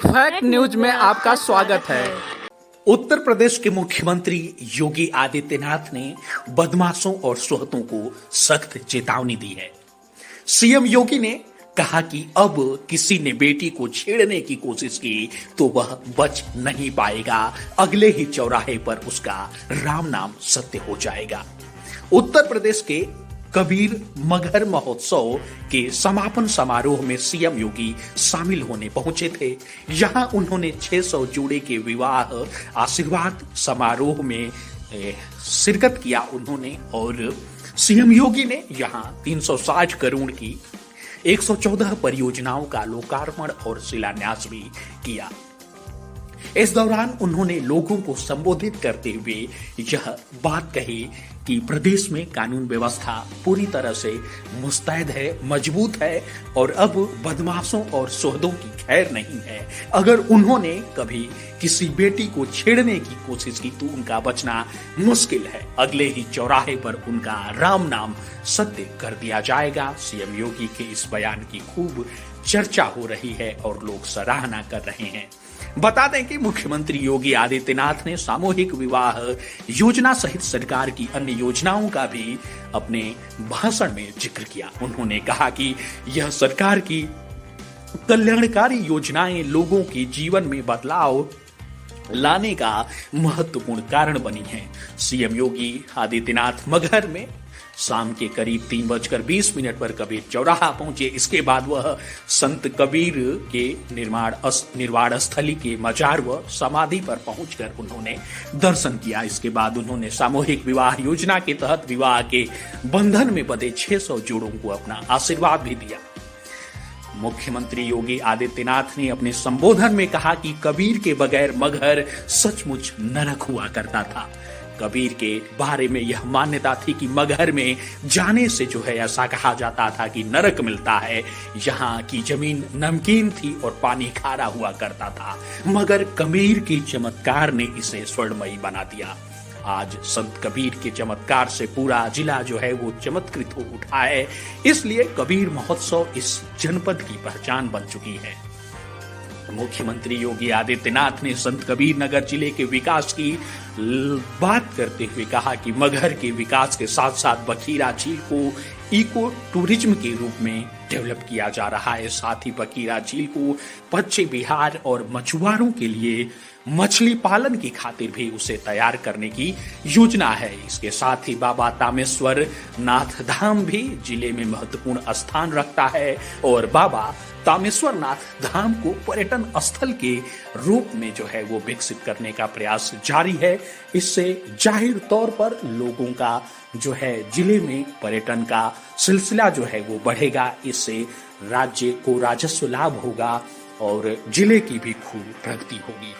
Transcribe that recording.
Fact news में आपका स्वागत है। उत्तर प्रदेश के मुख्यमंत्री योगी आदित्यनाथ ने बदमाशों और सोहतों को सख्त चेतावनी दी है। सीएम योगी ने कहा कि अब किसी ने बेटी को छेड़ने की कोशिश की तो वह बच नहीं पाएगा, अगले ही चौराहे पर उसका राम नाम सत्य हो जाएगा। उत्तर प्रदेश के कबीर मगहर महोत्सव के समापन समारोह में सीएम योगी शामिल होने पहुंचे थे। यहां उन्होंने 600 जोड़े के विवाह आशीर्वाद समारोह में शिरकत किया उन्होंने और सीएम योगी ने यहां 360 करोड़ की 114 परियोजनाओं का लोकार्पण और शिलान्यास भी किया। इस दौरान उन्होंने लोगों को संबोधित करते हुए यह बात कही कि प्रदेश में कानून व्यवस्था पूरी तरह से मुस्तैद है, मजबूत है और अब बदमाशों और सोहदों की खैर नहीं है। अगर उन्होंने कभी किसी बेटी को छेड़ने की कोशिश की तो उनका बचना मुश्किल है, अगले ही चौराहे पर उनका राम नाम सत्य कर दिया जाएगा। सीएम योगी के इस बयान की खूब चर्चा हो रही है और लोग सराहना कर रहे हैं। बता दें कि मुख्यमंत्री योगी आदित्यनाथ ने सामूहिक विवाह योजना सहित सरकार की अन्य योजनाओं का भी अपने भाषण में जिक्र किया। उन्होंने कहा कि यह सरकार की कल्याणकारी योजनाएं लोगों के जीवन में बदलाव लाने का महत्वपूर्ण कारण बनी हैं। सीएम योगी आदित्यनाथ मगहर में शाम के करीब 3:20 पर कबीर चौराहा पहुंचे। इसके बाद वह संत कबीर के निर्वाण स्थली के मजार व समाधि पर पहुंचकर उन्होंने दर्शन किया। इसके बाद उन्होंने सामूहिक विवाह योजना के तहत विवाह के बंधन में बंधे 600 जोड़ों को अपना आशीर्वाद भी दिया। मुख्यमंत्री योगी आदित्यनाथ ने अपने संबोधन में कहा कि कबीर के बगैर मगहर सचमुच नरक हुआ करता था। कबीर के बारे में यह मान्यता थी कि मगहर में जाने से जो है ऐसा कहा जाता था कि नरक मिलता है। यहाँ की जमीन नमकीन थी और पानी खारा हुआ करता था, मगर कबीर के चमत्कार ने इसे स्वर्णमयी बना दिया। आज संत कबीर के चमत्कार से पूरा जिला जो है वो चमत्कृत हो उठा है, इसलिए कबीर महोत्सव इस जनपद की पहचान बन चुकी है। मुख्यमंत्री योगी आदित्यनाथ ने संत कबीर नगर जिले के विकास की बात करते हुए कहा कि मगहर के विकास के साथ साथ बखीरा झील को इको टूरिज्म के रूप में डेवलप किया जा रहा है। साथ ही बखीरा झील को पश्चिम बिहार और मछुआरों के लिए मछली पालन की खातिर भी उसे तैयार करने की योजना है। इसके साथ ही बाबा तामेश्वर नाथ धाम भी जिले में महत्वपूर्ण स्थान रखता है और बाबा तामेश्वर नाथ धाम को पर्यटन स्थल के रूप में जो है वो विकसित करने का प्रयास जारी है। इससे जाहिर तौर पर लोगों का जो है जिले में पर्यटन का सिलसिला जो है वो बढ़ेगा। इससे राज्य को राजस्व लाभ होगा और जिले की भी खूब प्रगति होगी।